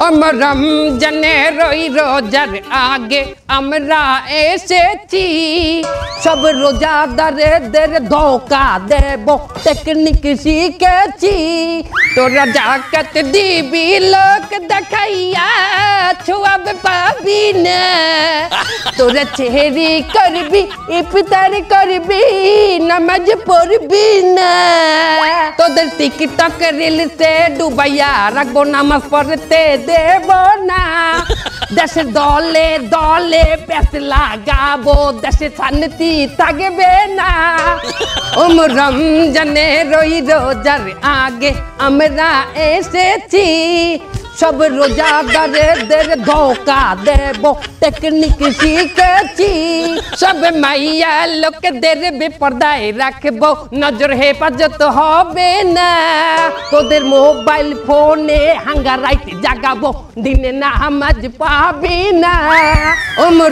রমজানের ওই রোজার আগে আমরা এসেছি, সব রোজাদারদের ধোকা দেব টেকনিক শিখেছি। তোরা জাকাত দিবি লোক দেখাইয়া ছোয়াব পাবি না, তোরা সেহরি করবি ইফতার করবি নামাজ পড়বি না, তোদের টিকটক রিলসে ডুবাইয়া রাখবো নামাজ পড়তে দেব না, দেশের দলে দলে পেছ লাগাবো দেশে শান্তি থাকবে না। রমজানের ওই রোজার আগে আমরা এসেছি, সব রোজাদারদের ধোকা দেব টেকনিক শিখেছি, সব মাইয়া লোকদের বেপরদায় রাখবো নজর হেফাজত হবে না, তোদের মোবাইল ফোনে হাঙ্গারাইতে জাগাবো দিনে নামাজ পাবি না।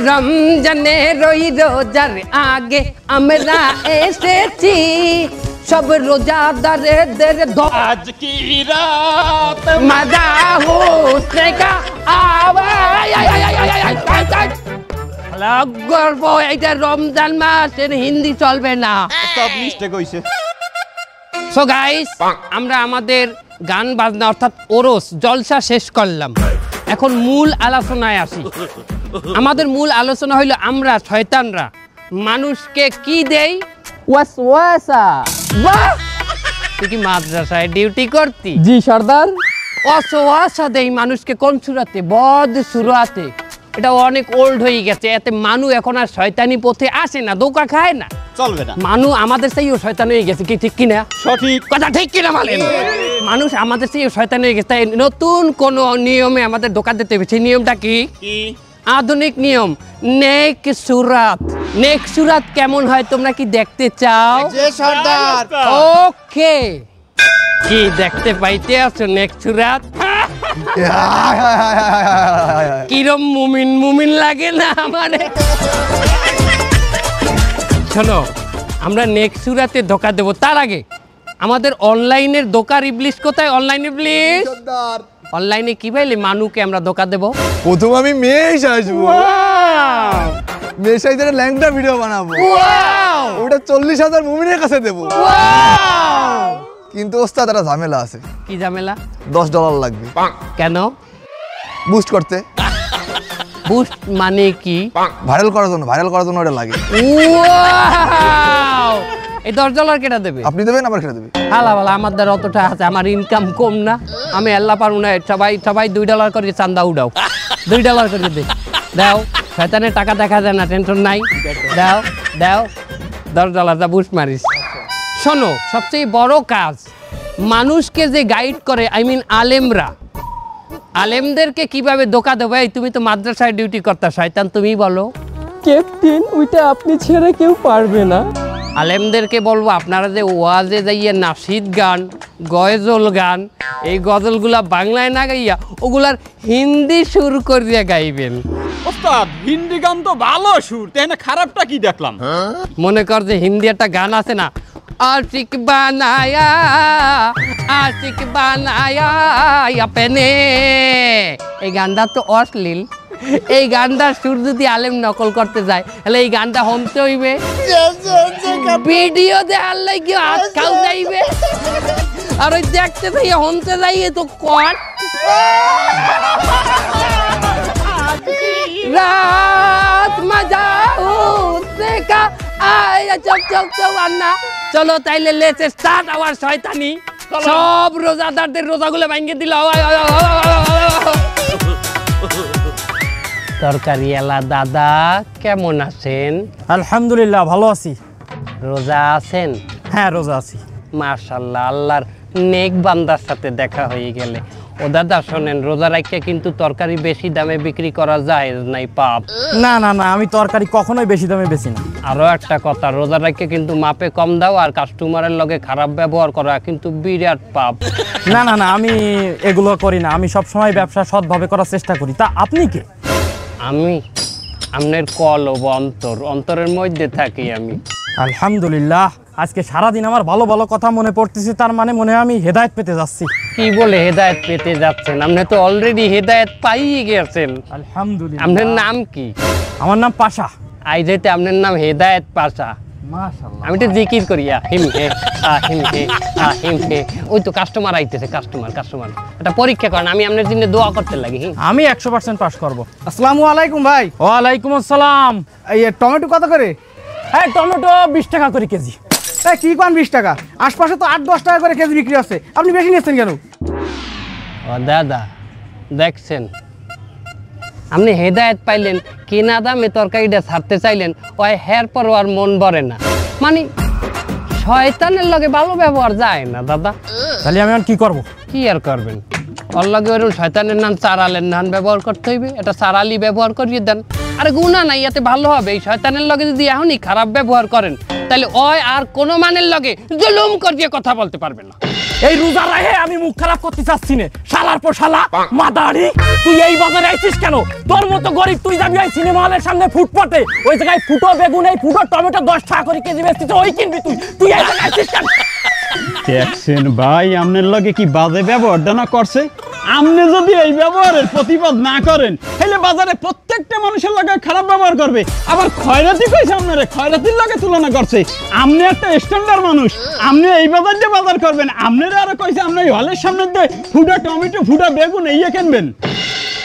রমজানের ওই রোজার আগে আমরা এসেছি, সব রোজাদারদের আজ কি রাত মজা হোসনে কা আওয়াজ। গর্ব এটা রমজান মাস, এর হিন্দি চলবে না। সব মিস্টেক হইছে। সো গাইস, আমরা আমাদের গান বাজনা অর্থাৎ ওরস জলসা শেষ করলাম, এখন মূল আলোচনায় আসি। আমাদের মূল আলোচনা হইল আমরা শয়তানরা মানুষকে কি দেই? ওয়াসওয়াসা। বাহ, তুই কি মাদ্রাসায় ডিউটি করতি? জি সর্দার। ওয়াসওয়াসা দেই মানুষকে কোন সুরাতে? বদ সুরাতে। এটা অনেক ওল্ড হয়ে গেছে, এতে মানুষ এখন আর শয়তানি পথে আসে না, ধোঁকা খায় না, চলবে না। মানুষ আমাদের চেয়েও শয়তান হয়ে গেছে, কি ঠিক কিনা? সঠিক কথা ঠিক কিনা বলেন? মানুষ আমাদের চেয়েও শয়তান হয়ে গেছে, তাই নতুন কোন নিয়মে আমাদের ধোঁকা দিতে হবে। সেই নিয়মটা কি? আধুনিক নিয়ম, নেক সুরাত। নেক সুরাত কেমন হয় তোমরা কি দেখতে চাও? সর্দার। ওকে, কি দেখতে পাইতে আছো নেক সুরাত? কিরম মুমিন মুমিন লাগে না আমারে? শোনো, আমরা নেক্সট সুরাতে ধোকা দেবো, তার আগে আমাদের অনলাইনের ধোকার ইবলিশ কোথায়? অনলাইন ইবলিশ অনলাইনে কি পাইলে মানুষকে আমরা ধোকা দেবো? প্রথম আমি মেয়ে আসবো, মেয়ে সাইজের ল্যাংটা ভিডিও বানাবো, ওটা 40,000 মুমিনের কাছে দেবো। কিন্তু ওস্তাদ একটা ঝামেলা আছে। কি ঝামেলা? $10 লাগবে। কেন? বুস্ট করতে। বুস্ট মানে কি? ভাইরাল করার জন্য ওটা লাগে। এই $10 কেটা দেবে? আপনি দেবেন, আবার কেটে দেবে। হালা ভালা, আমার দ্বারা অতটা আছে, আমার ইনকাম কম না, আমি আল্লাহ পারবো না। সবাই $2 করে চান্দা উঠাও, $2 করে দে, দাও। শয়তানের টাকা দেখা যায় না, টেনশন নাই, দাও দাও, $10 দা বুস্ট মারিস। শোনো, সবচেয়ে বড় কাজ মানুষকে যে গাইড করে, আই মিন আলেমরা, আলেমদেরকে কিভাবে ধোকা দেবে? তুমি তো মাদ্রাসায় ডিউটি করতে, শয়তান তুমি বলো। ক্যাপ্টেন, ওইটা আপনি ছেড়ে কেউ পারবে না। আলেমদেরকে বলবো আপনারা যে ওয়াজে যাইয়ে নাশিদ গান, গজল গান, এই গজলগুলা বাংলায় না গাইয়া ওগুলার হিন্দি সুর করিয়া গাইবেন। ওস্তাদ, হিন্দি গান তো ভালো সুর, তাই না? খারাপটা কি দেখলাম? মনে কর যে হিন্দি একটা গান আছে না, আশিক বানায়া আশিক বানায়া আপনে, এই গানটা তো অশ্লীল। এই গানটার সুর যদি আলেম নকল করতে যায়, তাহলে এই গানটা হমতে হইবে, ভিডিও দেখার লাগি হাত খাও যাইবে, আর ওই দেখতে যাই হমতে যাইয়ে তো কট রাত মজা উঠতে কা আয়া চক চক চওয়ান্না। চলো তাইলে লেটস স্টার্ট আওয়ার শয়তানি। সব রোজাদারদের রোজাগুলো ভাঙিয়ে দিল। তরকারিওয়ালা দাদা কেমন আছেন? আলহামদুলিল্লাহ, ভালো আছি। রোজা আছেন? হ্যাঁ, রোজা আছি। মাশাআল্লাহ, আল্লাহর নেক বান্দার সাথে দেখা হয়ে গেলে। ও দাদা শোনেন, রোজা রাখিয়া কিন্তু তরকারি বেশি দামে বিক্রি করা যায় নাই, পাপ। না না না, আমি তরকারি কখনোই বেশি দামে বেশি না। আরো একটা কথা, রোজা রাখিয়া কিন্তু মাপে কম দাও, আর কাস্টমারের লগে খারাপ ব্যবহার করা কিন্তু বিরাট পাপ। না না না, আমি এগুলো করি না। আমি সবসময় ব্যবসা সৎভাবে করার চেষ্টা করি। তা আপনি কে? আমি আপনার কলব অন্তর, অন্তরের মধ্যে থাকি আমি। আলহামদুলিল্লাহ, আজকে সারাদিন আমার ভালো ভালো কথা মনে পড়তেছে, তার মানে মনে হয় আমি হেদায়েত পেতে যাচ্ছি। কি বলে হেদায়েত পেতে যাচ্ছেন? আপনি তো অলরেডি হেদায়েত পাইয়ে গেছেন। আলহামদুলিল্লাহ। আপনার নাম কি? আমার নাম পাশা। আই যেতে আপনার নাম হেদায়েত পাশা। মাশাআল্লাহ। আমি তো জিকির করি হিম হে হিম হে হিম হে। ওই তো কাস্টমার আইতেছে, কাস্টমার এটা পরীক্ষা করেন, আমি আপনার জন্য দোয়া করতে লাগি। আমি 100% পাস করব। আসসালামু আলাইকুম ভাই। ওয়ালাইকুম আসসালাম। এই টমেটো কত করে? হ্যাঁ, টমেটো 20 টাকা করে কেজি। এই কি কোন 20 টাকা? আশপাশে তো 8-10 টাকা করে কেজি বিক্রি আছে, আপনি বেশি নিচ্ছেন কেন? ও দাদা, দেখছেন আপনি হেদায়েত পাইলেন, কেনা দামে তরকারিটা ছাড়তে চাইলেন, ওই হের পর আর মন ভরে না। মানে শয়তানের লগে ভালো ব্যবহার যায় না দাদা। তাহলে আমি এখন কি করব? কি আর করবেন? ওর লগে ওরকম শয়তানের নাম চারালের নাম ব্যবহার করতে হইবে, এটা চারালি ব্যবহার করিয়ে দেন। আরে গুণা নাই, এতে ভালো হবে। এই শয়তানের লগে যদি এখনই খারাপ ব্যবহার করেন, তাহলে ওই আর কোনো মানের লগে জুলুম করিয়ে কথা বলতে পারবে না। এই রোজা রাহে আমি মুখ খারাপ করতে চাচ্ছি না। শালার পর শালা মাদারি, তুই এই বাজারে আইছিস কেন? তোর মতো গরিব তুই যাবি ওই সিনেমা হলের সামনে ফুটপাতে, ওই জায়গায় ফুটো বেগুন, এই ফুটো টমেটো 10 টাকা করে কেজি বেচতিস, ওই কিনবি তুই। তুই এই জায়গায় আইছিস কেন? দেখছেন ভাই, আপনার লগে কি বাজে ব্যবহারটা না করছে? আপনি যদি এই ব্যবহারের প্রতিবাদ না করেন, তাহলে বাজারে প্রত্যেকটা মানুষের লগে খারাপ ব্যবহার করবে। আবার খয়রাতি কইছে আপনারে, খয়রাতির লগে তুলনা করছে। আপনি একটা স্ট্যান্ডার্ড মানুষ, আপনি এই বাজার দিয়ে বাজার করবেন। আপনারা আরো কইছে আপনি হলের সামনে দিয়ে ফুটা টমেটো, ফুটা বেগুন এইয়া কিনবেন।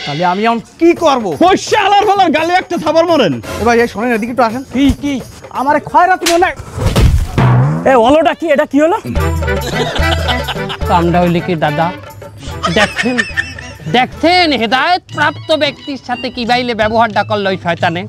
তাহলে আমি এখন কি করব? পয়সা আলার ফলার গালে একটা থাবার মরেন। এ ভাই, এই শোনেন, এদিকে একটু আসেন। কি আমারে খয়রাতি মনে হয়। এ ওলোটা কি? এটা কি হলো? কামটা হইলে কি দাদা? দেখছেন হেদায়েত প্রাপ্ত ব্যক্তির সাথে কি বাইলে ব্যবহারটা করলো ওই শয়তানে।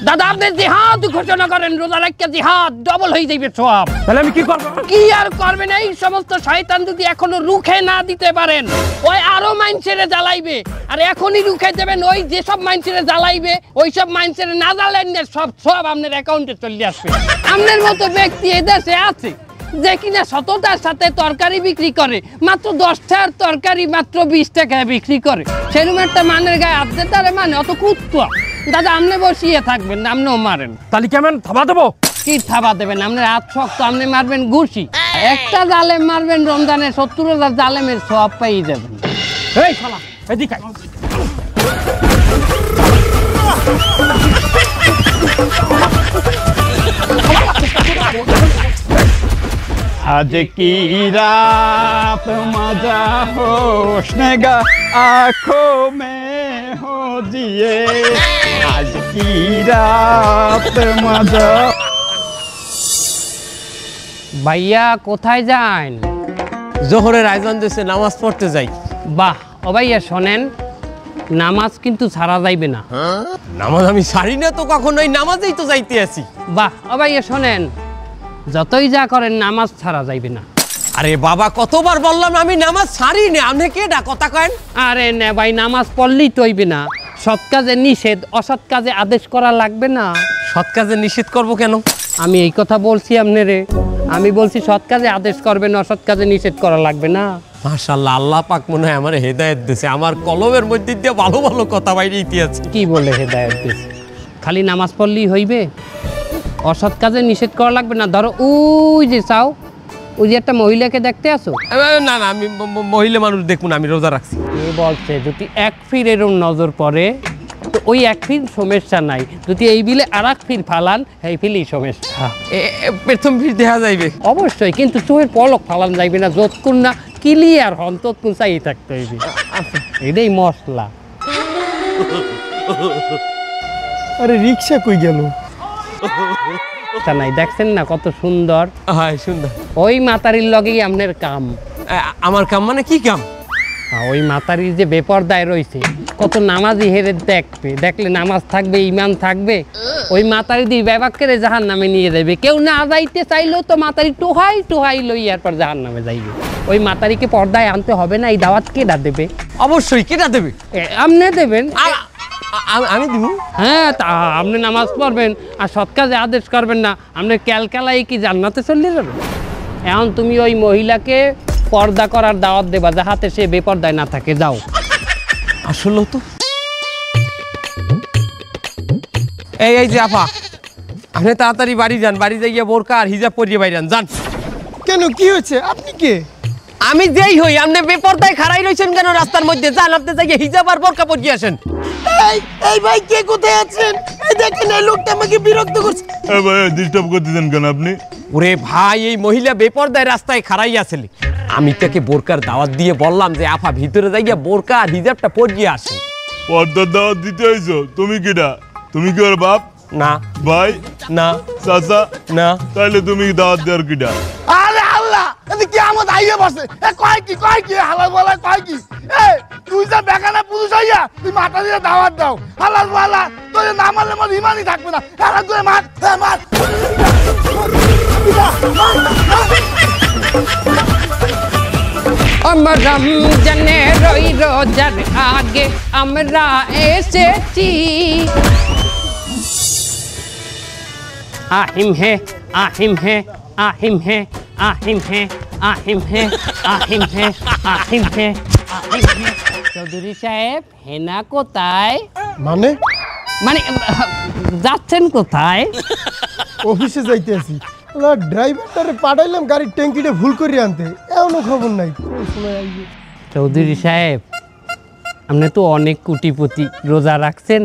দাদা, আপনি জিহাদ ঘোষণা করেন, রোজা রাখা জিহাদ ডবল হয়ে যাবে সব। তাহলে আমি কি করব? কি আর করবেন? এই সমস্ত শয়তান যদি এখনো রুখে না দিতে পারেন, ওই আরো মাইনছেড়ে জ্বালাইবে। আর এখনই রুখে দেবেন, ওই যেসব মাইনছেড়ে জ্বালাইবে, ওই সব মাইনছেড়ে না জ্বালেন না, সব আপনার অ্যাকাউন্টে চলে আসবে। আপনার মতো ব্যক্তি এদেশে আছে যে কিনা সততার সাথে তরকারি বিক্রি করে, মাত্র 10 টাকার তরকারি মাত্র 20 টাকায় বিক্রি করে। সেরকম একটা মানের গায়ে হাত দিতে তারে মানে অত কুত্তা। দাদা, আপনি বসিয়ে থাকবেন না, আপনিও মারেন। তাহলে কেমন থাবা দেবো? কি থাবা দেবেন? আপনার হাত শক্ত, আপনি মারবেন ঘুষি। একটা জালেম মারবেন রমজানে 70,000 জালেমের সব পেয়ে যাবেন। এই শালা এদিকে আয়। आज की रात मजा होशनेगा आँखों में हो जिए, आज की रात मजा। ভাইয়া কোথায় যান? জোহরের আয়োজন দিয়েছে, নামাজ পড়তে যাই। বাহ, ও ভাইয়া শোনেন, নামাজ কিন্তু ছাড়া যাইবে না। নামাজ আমি সারি না তো কখনোই, নামাজেই তো যাইতে আছি। বাহ, ও ভাইয়া শোনেন, যতই যা করেন নামাজ ছাড়া যাইবে না। আরে বাবা, কতবার বললাম আমি নামাজ ছাড়ি না, আপনি কেডা কথা কেন? আরে না ভাই, নামাজ পড়লেই তো হইবে না। সৎ কাজে নিষেধ, অসৎ কাজে আদেশ করা লাগবে না। সৎ কাজে নিষেধ করব কেন? আমি এই কথা বলছি আপনারে, আমি বলছি সৎ কাজে আদেশ করবেন, অসৎ কাজে নিষেধ করা লাগবে না। মাশাআল্লাহ, আল্লাহ পাক মনে হয় আমার হেদায়েত দিয়েছে। আমার কলমের মধ্যে দিয়ে ভালো ভালো কথা বাইরে ইতিহাস। কি বলে হেদায়েত দিয়েছে? খালি নামাজ পড়লেই হইবে? অসৎ কাজে নিষেধ করা লাগবে না। ধরো ওই যে চাও, ওই যে একটা মহিলাকে দেখতে আসো। না না, আমি মহিলা মানুষ দেখুন, আমি রোজা রাখছি। এ বলছে যদি এক ফির এরম নজর পড়ে তো ওই এক ফির সমস্যা নাই, যদি এই বিলে আর এক ফির ফালান এই ফিলই সমস্যা। প্রথম ফির দেখা যাইবে অবশ্যই, কিন্তু চোখের পলক ফালান যাইবে না, যতক্ষণ না ক্লিয়ার হন ততক্ষণ চাই থাকতে হইবে। এটাই মশলা। আরে রিক্সা কই গেল? নাই, দেখছেন না কত সুন্দর? হ্যাঁ সুন্দর। ওই মাতারির লগেই আপনার কাম। আমার কাম মানে কি কাম? ওই মাতারির যে বেপরদায় রয়েছে, কত নামাজি হেরে দেখবে, দেখলে নামাজ থাকবে, ইমান থাকবে, ওই মাতারি দিয়ে ব্যবাক করে জাহান নামে নিয়ে যাবে। কেউ না যাইতে চাইলেও তো মাতারি টোহাই টোহাই লইয়ার পর জাহান নামে যাইবে। ওই মাতারিকে পর্দায় আনতে হবে না। এই দাওয়াত কেডা দেবে? অবশ্যই। কেটা দেবে? আপনি দেবেন। আমি দিব? হ্যাঁ, তা আপনি নামাজ পড়বেন আর সৎ কাজে আদেশ করবেন না, আপনি ক্যালকালাই কি জান্নাতে চলে যাবেন? এখন তুমি ওই মহিলাকে পর্দা করার দাওয়াত দেবা, যাহাতে সে বেপর্দায় না থাকে। যাও। আসলে তো এই যে আপা, আপনি তাড়াতাড়ি বাড়ি যান, বাড়ি যাইয়া বোরকা আর হিজাব পরিয়ে বাইরে যান। কেন কি হয়েছে? আপনি কে? আমি যেই হই, আপনি বেপরদায় খাড়াই রইছেন কেন রাস্তার মধ্যে? যান, আপনি যাইয়া হিজাব আর বোরকা পরিয়ে আসেন। এই ভাই কে কোথায় আছেন? এই দেখেন এই লোকটা আমাকে বিরক্ত করছে। ভাই ডিস্টার্ব করতেছেন কেন আপনি? ওরে ভাই, এই মহিলা বেপরদায় রাস্তায় খাড়াই আসেন। আমি তাকে বোরকার দাওয়াত দিয়ে বললাম যে আফা ভিতরে যাইয়া বোরকা আর হিজাবটা পরিয়ে আসেন। পর্দার দাওয়াত দিতে হইছো? তুমি কিডা? তুমি কি ওর বাপ? না ভাই? না চাচা? না। তাইলে তুমি দাওয়াত দেওয়ার কিডা? আরে আল্লাহ, এতে কি আমত আইয়া বসে? এ কয় কি হালাল বলা কয় কি? এই তুই যা বেগানা পুরুষ হইয়া তুই মাথা দিয়ে দাওয়াত দাও। হালাল বলা তোর না মারলে মোর ইমানই থাকবে না। হালাল করে মার, মার। আমরা রমজানে রই রোজার আগে আমরা এসেছি। আহিম হে আহিম হে আহিম হে আহিম হে আহিম হে আহিম হে আহিম হে আহিম হে। চৌধুরী সাহেব, হেনা কোথায়? মানে মানে যাচ্ছেন কোথায়? অফিসে যাইতে আছি। ড্রাইভারটারে পাঠাইলাম গাড়ির ট্যাঙ্কিটা ভুল করে আনতে, এমনও খবর নাই। চৌধুরী সাহেব, আপনি তো অনেক কোটিপতি, রোজা রাখছেন?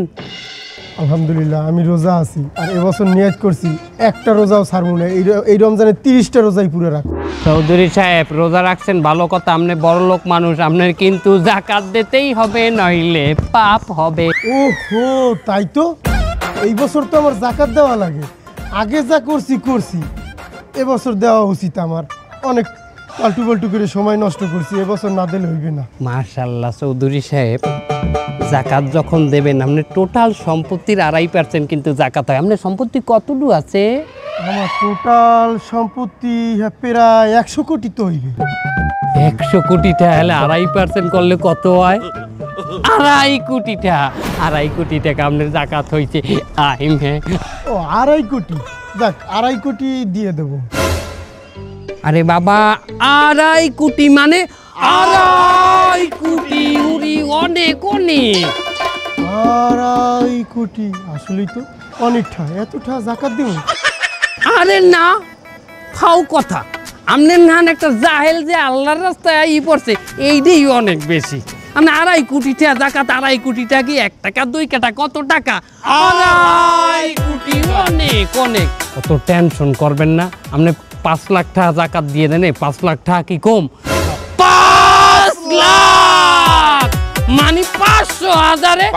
আলহামদুলিল্লাহ আমি রোজা আছি, আর এবছর নিয়ত করছি একটা রোজাও ছাড়বো না। এই রমজানে 30টা রোজাই পুরো রাখ। চৌধুরী সাহেব, রোজা রাখছেন ভালো কথা, আপনি বড় লোক মানুষ, আপনার কিন্তু যাকাত দিতেই হবে, নইলে পাপ হবে। ওহো, তাই তো এই বছর তো আমার যাকাত দেওয়া লাগে। আগে যা করছি এবছর দেওয়া উচিত আমার। অনেক পাল্টু পাল্টু করে সময় নষ্ট করছি, এবছর না দিলে হইবে না। মাশাআল্লাহ চৌধুরী সাহেব, যাকাত যখন দেবেন আপনি টোটাল সম্পত্তির 2.5% কিন্তু যাকাত হয়। আপনার সম্পত্তি কতটুকু আছে? আমার টোটাল সম্পত্তি প্রায় 100 কোটি তো হইবে। 100 কোটি টাকা হলে 2.5% করলে কত হয়? 2.5 কোটি টাকা। 2.5 কোটি টাকা আপনার যাকাত হয়েছে। আহিম হ্যাঁ। ও 2.5 কোটি, যাক 2.5 কোটি দিয়ে দেবো। আরে বাবা, 2.5 কোটি মানে 2.5 কোটি, উড়ি অনেক অনেক। 2.5 কোটি আসলেই তো অনেকটা। এতটা যাকাত দেব? আরে না, ফাও কথা। আপনার নান একটা জাহেল যে আল্লাহর রাস্তায় আই পড়ছে, এইটাই অনেক বেশি। আপনি 2.5 কোটি টাকা যাকাত, 2.5 কোটি টাকা কি 1 টাকা 2 টাকা কত টাকা? 2.5 কোটি অনেক অনেক। অত টেনশন করবেন না, আপনি 5 লাখ টাকা যাকাত দিয়ে দেন। 5 লাখ টাকা কি কম? 5 লাখ মানে 500,000-এ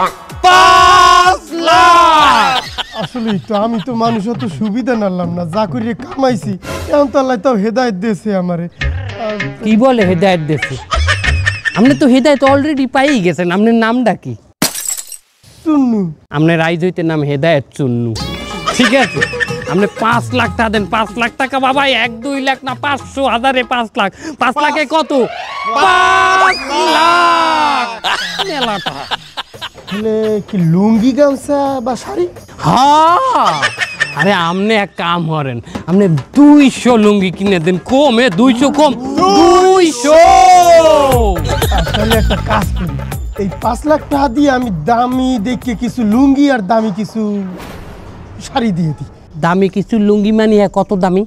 5 লাখ। আসলেই তো আমি তো মানুষ অত সুবিধা নালাম না, যা করে কামাইছি এখন তো আল্লাহ তাও হেদায়েত দিয়েছে আমারে। কি বলে হেদায়েত দিয়েছে? আপনি তো হেদায়েত অলরেডি পাই গেছেন। আপনার নামটা কি? চুন্নু। আপনার রাইজ হইতে নাম হেদায়েত চুন্নু, ঠিক আছে? আপনি 5 লাখ টাকা দেন। 5 লাখ টাকা বাবা, 1-2 লাখ না, 500,000-এ 5 লাখ। 5 লাখে কত? 5 লাখ। মেলা টাকা। তাহলে কি লুঙ্গি গামছা বা শাড়ি? হ্যাঁ, আরে আপনি এক কাম করেন, আপনি 200 লুঙ্গি কিনে দেন। কমে 200 কম 200। তাহলে একটা কাজ করি, এই 5 লাখ টাকা দিয়ে আমি দামি দেখে কিছু লুঙ্গি আর দামি কিছু শাড়ি দিয়ে দিই। দামি কিছু লুঙ্গি মানে কত দামি?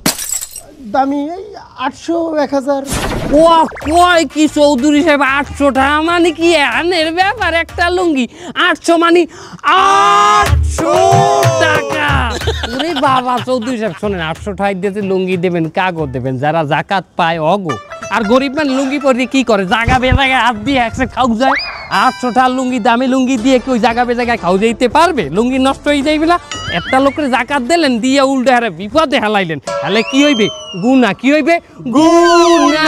দামি এই 800-1000। ও কয় কি চৌধুরী সাহেব, 800 টাকা মানে কি আনের ব্যাপার? একটা লুঙ্গি 800 মানে 800 টাকা। ওরে বাবা চৌধুরী সাহেব, শোনেন, 800 টাকা দিতে লুঙ্গি দেবেন, কাগজ দেবেন, যারা যাকাত পায় অগো। আর গরিব মানে লুঙ্গি পরে কি করে? জাগা বেজাগায় হাত দিয়ে একসাথে খাও যায়। 800 টাকা লুঙ্গি, দামি লুঙ্গি দিয়ে কি ওই জাগা বেজাগায় খাও যাইতে পারবে? লুঙ্গি নষ্ট হয়ে যাইবে না? একটা লোকের জাকাত দিলেন, দিয়ে উল্টে হারে বিপদে হেলাইলেন, তাহলে কি হইবে? গুনা। কি হইবে? গুনা।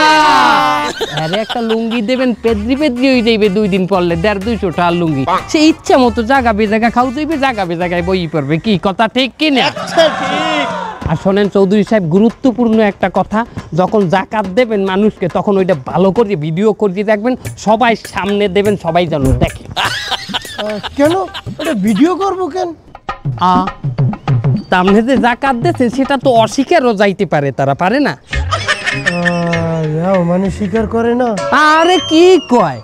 আরে একটা লুঙ্গি দেবেন, পেদ্রি হয়ে যাইবে 2 দিন পরলে 150-200 টাকা লুঙ্গি। সে ইচ্ছা মতো জাগা বেজাগা খাও যাইবে, জাগা বেজাগায় বই পড়বে। কি কথা ঠিক কিনা? ঠিক। আর শোনেন চৌধুরী সাহেব, গুরুত্বপূর্ণ একটা কথা, যখন যাকাত দেবেন মানুষকে, তখন ওইটা ভালো করে ভিডিও করে দেখবেন, সবাই সামনে দেবেন, সবাই যেন দেখে। কেন এটা ভিডিও করব কেন? সামনে যে যাকাত দিয়েছেন সেটা তো অস্বীকারও যাইতে পারে, তারা পারে না। মানে স্বীকার করে না? আরে কি কয়,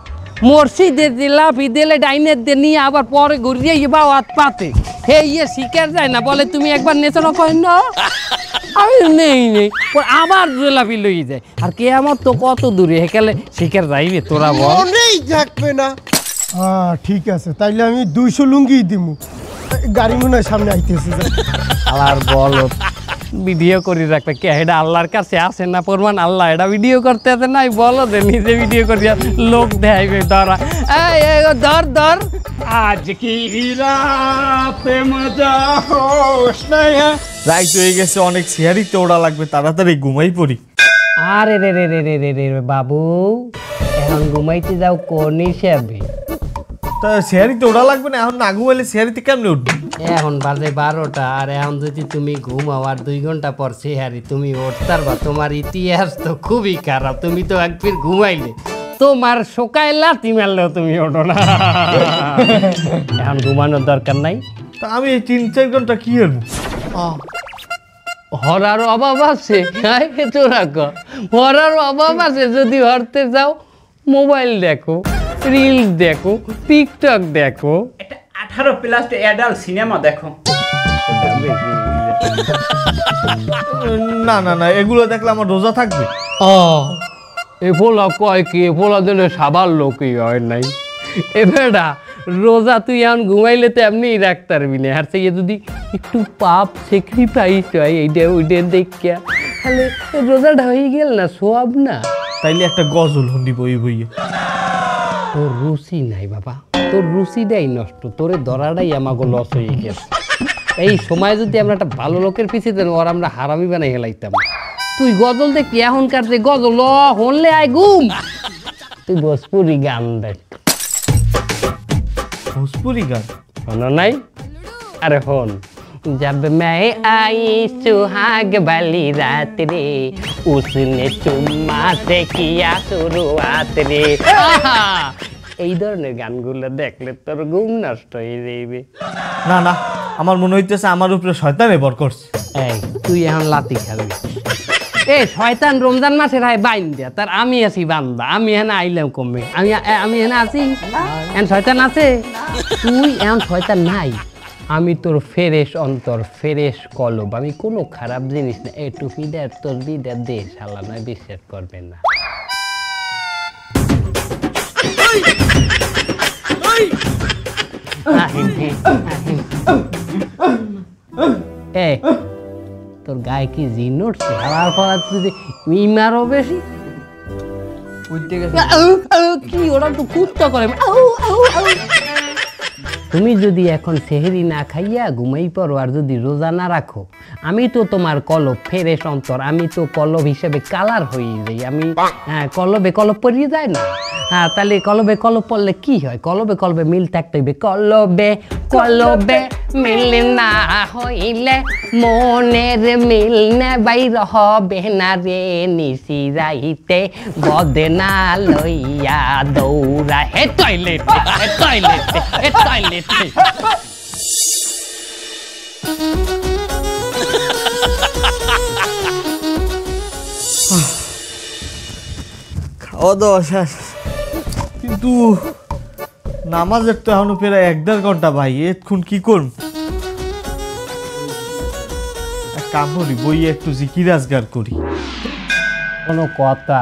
মসজিদে লাফি দিলে ডাইনের দিয়ে নিয়ে আবার পরে ঘুরিয়ে বা হাত পাতে হে ইয়ে শিকার যায় না বলে তুমি একবার নেচো না কই না আমি নেই আবার লাফি লই যায় আর কে আমার তো কত দূরে হেকালে শিকার যাইবে তোরা বল মনেই থাকবে না। হ্যাঁ ঠিক আছে, তাইলে আমি 200 লুঙ্গি দিমু। গাড়ি মনে হয় সামনে আইতেছে। আর বলো ভিডিও করে রাখবে কে এটা আল্লাহর কাছে আসে না প্রমাণ আল্লাহ এটা ভিডিও করতে আছে নাই বলো যে নিজে ভিডিও করিয়া লোক দেখাইবে ধরা ধর ধর আজ কি রাতে মজা হোস না রাইট হয়ে গেছে, অনেক সিয়ারিতে ওড়া লাগবে, তাড়াতাড়ি ঘুমাই পড়ি। আরে রে রে রে রে রে রে বাবু এখন ঘুমাইতে যাও কোন হিসাবে? তা সিয়ারিতে ওড়া লাগবে না, এখন না ঘুমাইলে সিয়ারিতে কেমনে উঠবে? এখন বাজে 12টা আর এখন যদি তুমি ঘুমাও আর 2 ঘন্টা পর সেহারি তুমি উঠতে পারবা? তোমার ইতিহাস তো খুবই খারাপ, তুমি তো একবার ঘুমাইলে তোমার শোকায় লাথি মারলেও তুমি ওঠো না। এখন ঘুমানোর দরকার নাই। তা আমি এই 3-4 ঘন্টা কি করবো? হরার অভাব আছে তোরা হরার অভাব আছে, যদি হরতে যাও মোবাইল দেখো, রিলস দেখো, টিকটক দেখো, 18+ অ্যাডাল্ট সিনেমা দেখো। না না না, এগুলো দেখলে আমার রোজা থাকবে। এ পোলা কয় কি পোলা দিলে সাবার লোকই হয় নাই এ বেটা রোজা তুই এখন ঘুমাইলে তো এমনি রাখতে পারবি না, আর সেই যদি একটু পাপ স্যাক্রিফাইস হয় এইটা ওইটা দেখিয়া তাহলে রোজাটা হয়ে গেল না সব না। তাইলে একটা গজল শুনি বই বইয়ে। তোর রুচি নাই বাবা, তোর রুচিটাই নষ্ট, তোরে ধরাটাই আমাকে লস হয়ে গেছে। এই সময় যদি আমরা একটা ভালো লোকের পিছিয়ে দেন ওর আমরা হারামি বানাই হেলাইতাম। তুই গজল দেখি এখনকার যে গজল হনলে আয় ঘুম, তুই ভোজপুরি গান দেখ। ভোজপুরি গান শোনো নাই? अरे होन जब मैं आई सुहाग वाली रात रे उसने चुम्मा से किया शुरुआत रे। এই ধরনের গানগুলো দেখলে তোর ঘুম নষ্ট হয়ে যাইবে। না না, আমার মনে হইতেছে আমার উপরে শয়তানে ভর করছে। এই তুই এখন লাতি খাবি? এ শয়তান রমজান মাসে রায় বাইন দিয়া তার আমি আছি বান্দা, আমি এখানে আইলাম কমে, আমি এখানে আছি এখন শয়তান আছে? তুই এখন শয়তান নাই, আমি তোর ফেরেশ অন্তর, ফেরেশ কলব, আমি কোনো খারাপ জিনিস না। এ টুপি দে তোর দিদা দে শালা নয় বিশ্বাস করবে না। এ তোর গায়ে কি জিন উঠছে? হারার ফলা তুই মিমারও বেশি কি ওরা তো কুত্তা করে। তুমি যদি এখন সেহরি না খাইয়া ঘুমাই পড়ো আর যদি রোজা না রাখো, আমি তো তোমার কলব ফেরেশ অন্তর, আমি তো কলব হিসেবে কালার হয়ে যাই। আমি কলবে কলব পরিয়ে যায় না? হ্যাঁ, তাহলে কলবে কলব পড়লে কি হয়? কলবে কলবে মিল থাকতে হইবে। কলবে কলবে মিল না হইলে মনের মিল নে বাইর হবে না রে, নিশি রাইতে বদনা লইয়া দৌড়া হে টয়লেট হে টয়লেট হে টয়লেট। খাওয়া দাওয়া শেষ, কিন্তু নামাজের তো এখনো প্রায় 1-1.5 ঘন্টা ভাই, এতক্ষণ কি করব? এক কাম করি, বইয়ে একটু জিকির আজগার করি। কোনো কথা?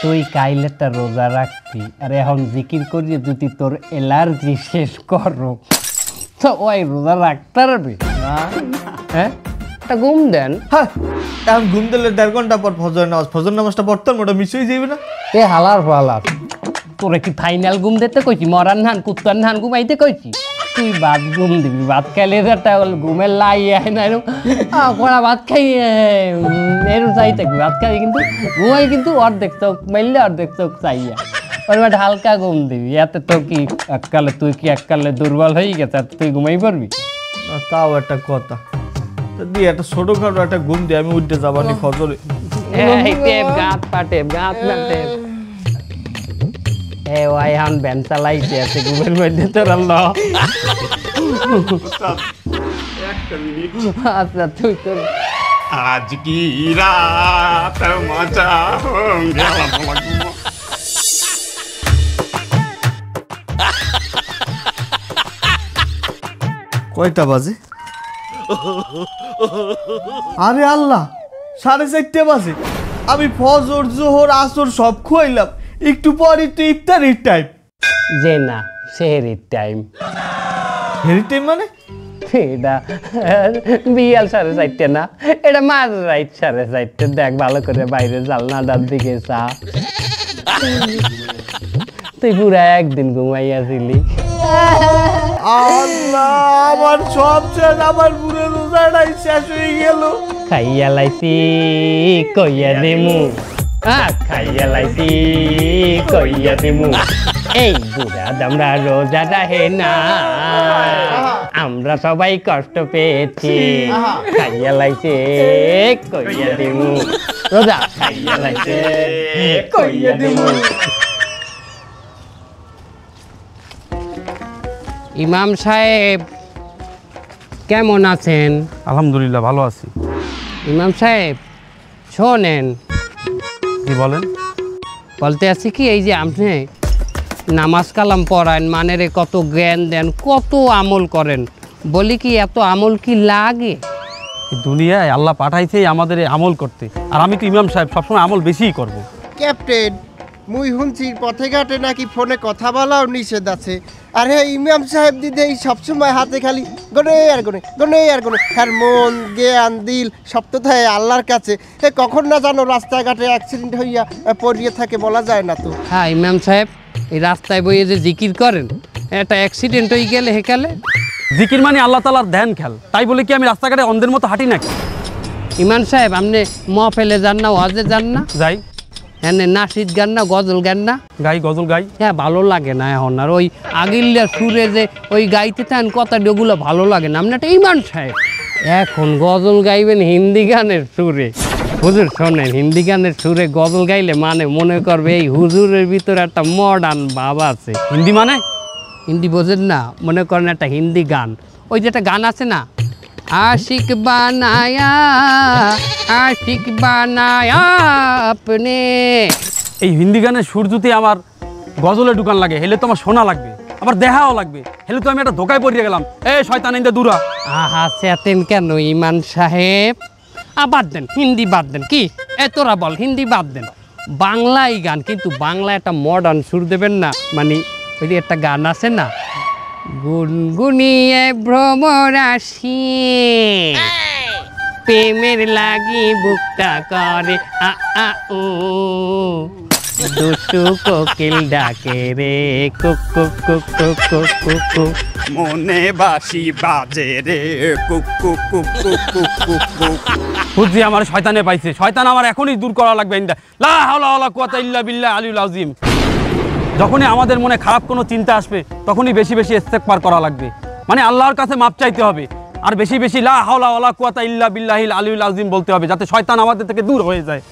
তুই কাইলেটা রোজা রাখবি আর এখন জিকির করিয়ে যদি তোর অ্যালার্জি শেষ করো তো ওই রোজা রাখতে পারবি? হ্যাঁ, একটা ঘুম দেন। হ্যাঁ, এখন ঘুম দিলে 1.5 ঘন্টা পর ফজর নামাজ, ফজর নামাজটা পড়তাম, ওটা মিস হয়ে যাবে না? এ হালার ফালার, তোরে কি ফাইনাল ঘুম দিতে কইছি? মরান ধান কুত্তার ধান ঘুমাইতে কইছি? তুই ভাত ঘুম দিবি, ভাত খাইলে ঘুমের লাই আয় না কড়া ভাত খাই এরম চাই থাকবি, ভাত খাই কিন্তু ঘুমাই কিন্তু অর্ধেক চোখ মাইলে অর্ধেক চোখ চাইয়া ওর বাট হালকা ঘুম দিবি। এতে তো কি এককালে তুই কি এককালে দুর্বল হয়ে গেছে আর তুই ঘুমাই পারবি? তাও একটা কথা, দিয়ে একটা ছোটখাটো একটা ঘুম দিয়ে আমি উঠতে যাবানি ফজরে। গাত পাটে গাত পাটে এ ওই এখন ব্যান চালাইছে আছে ঘুমের মধ্যে তোর আল্লাহ। আচ্ছা তুই তোর আজ কি রাত মজা হোঙ্গে। কয়টা বাজে? আরে আল্লাহ, 4:30 বাজে। আমি ফজর জোহর আসর সব খুয়াইলাম, একটু পরই তো ইফতারির টাইম। যে না, সেহরির টাইম। সেহরির টাইম মানে? এটা বিয়াল 4:30 না, এটা মাঝ রাইট 4:30। দেখ ভালো করে বাইরে জালনাটার দিকে চা। তুই পুরা একদিন ঘুমাইয়াছিলি। আল্লাহ, আমার সব শেষ, আমার পুরো রোজাটাই শেষ হয়ে গেল। খাইয়া লাইছি কইয়া দিমু, খাইয়া লাইছি কইয়া দিমু। এই বুড়া দামরা রোজা রাহে না, আমরা সবাই কষ্ট পেয়েছি। খাইয়া লাইছে কইয়া দিমু, রোজা খাইয়া লাইছে কইয়া দিমু। ইমাম সাহেব কেমন আছেন? আলহামদুলিল্লাহ ভালো আছি। ইমাম সাহেব শোনেন, কি বলেন? বলতে আছি কি, এই যে আপনি নামাজ কালাম পড়ান, মানেরে কত জ্ঞান দেন, কত আমল করেন, বলি কি এত আমল কি লাগে? দুনিয়ায় আল্লাহ পাঠাইছে আমাদের আমল করতে, আর আমি তো ইমাম সাহেব, সবসময় আমল বেশিই করব। ক্যাপ্টেন, মুই শুনছি পথে ঘাটে নাকি ফোনে কথা বলাও নিষেধ আছে। আরে ইমাম সাহেব দিদি সবসময় হাতে খালি গনে আর গনে, গনে আর গনে। আর মন জ্ঞান দিল সব তো থাকে আল্লাহর কাছে। কখন না জানো রাস্তাঘাটে অ্যাক্সিডেন্ট হইয়া পড়িয়ে থাকে, বলা যায় না তো। হ্যাঁ ইমাম সাহেব, এই রাস্তায় বইয়ে যে জিকির করেন, একটা অ্যাক্সিডেন্ট হয়ে গেলে হেকালে। জিকির মানে আল্লাহ তাআলার ধ্যান খেল, তাই বলে কি আমি রাস্তাঘাটে অন্ধের মতো হাঁটি নাকি? ইমাম সাহেব, আপনি মহফিলে যান না, ওয়াজে যান না? যাই। এনে নাসিদ গান না, গজল গান না? গাই, গজল গাই। হ্যাঁ, ভালো লাগে না এখন আর ওই আগিল্লা সুরে যে ওই গাইতে থাকেন কথা, ওগুলো ভালো লাগে না। আপনি একটা ইমাম সাহেব, এখন গজল গাইবেন হিন্দি গানের সুরে। হুজুর শোনেন, হিন্দি গানের সুরে গজল গাইলে মানে মনে করবে এই হুজুরের ভিতরে একটা মডার্ন ভাব আছে। হিন্দি মানে? হিন্দি বোঝেন না? মনে করেন একটা হিন্দি গান, ওই যে একটা গান আছে না, आशिक बनाया आशिक बनाया अपने। এই হিন্দি গানের সুর যদি আমার গজলে ঢুকান লাগে, হেলে তো আমার শোনা লাগবে, আবার দেখাও লাগবে, হেলে তো আমি একটা ধোকায় পড়িয়ে গেলাম। এই শয়তান ইন্দা দূরা। আহা চেতেন কেন ইমান সাহেব? বাদ দেন, হিন্দি বাদ দেন। কি তোরা বল, হিন্দি বাদ দেন, বাংলাই গান, কিন্তু বাংলা একটা মডার্ন সুর দেবেন না। মানে ওই যে একটা গান আছে না, গুনগুনিয়ে ভ্রমরাশি প্রেমের লাগি বুকটা করে আ আ উ, দুষ্টু কোকিল ডাকে রে cook cook cook cook cook cook cook, মনে বাসি বাজে রে cook cook cook cook cook cook cook. বুঝছি আমার শয়তানে পাইছে, শয়তান আমার এখনই দূর করা লাগবে। লা হাওলা ওয়ালা কুওয়াতা ইল্লা বিল্লাহ আলিউল আযীম। যখনই আমাদের মনে খারাপ কোনো চিন্তা আসবে, তখনই বেশি বেশি ইস্তেগফার করা লাগবে, মানে আল্লাহর কাছে মাপ চাইতে হবে, আর বেশি বেশি লা হাওলা ওয়ালা কুওয়াতা ইল্লা বিল্লাহিল আলিউল আযীম বলতে হবে, যাতে শয়তান আমাদের থেকে দূর হয়ে যায়।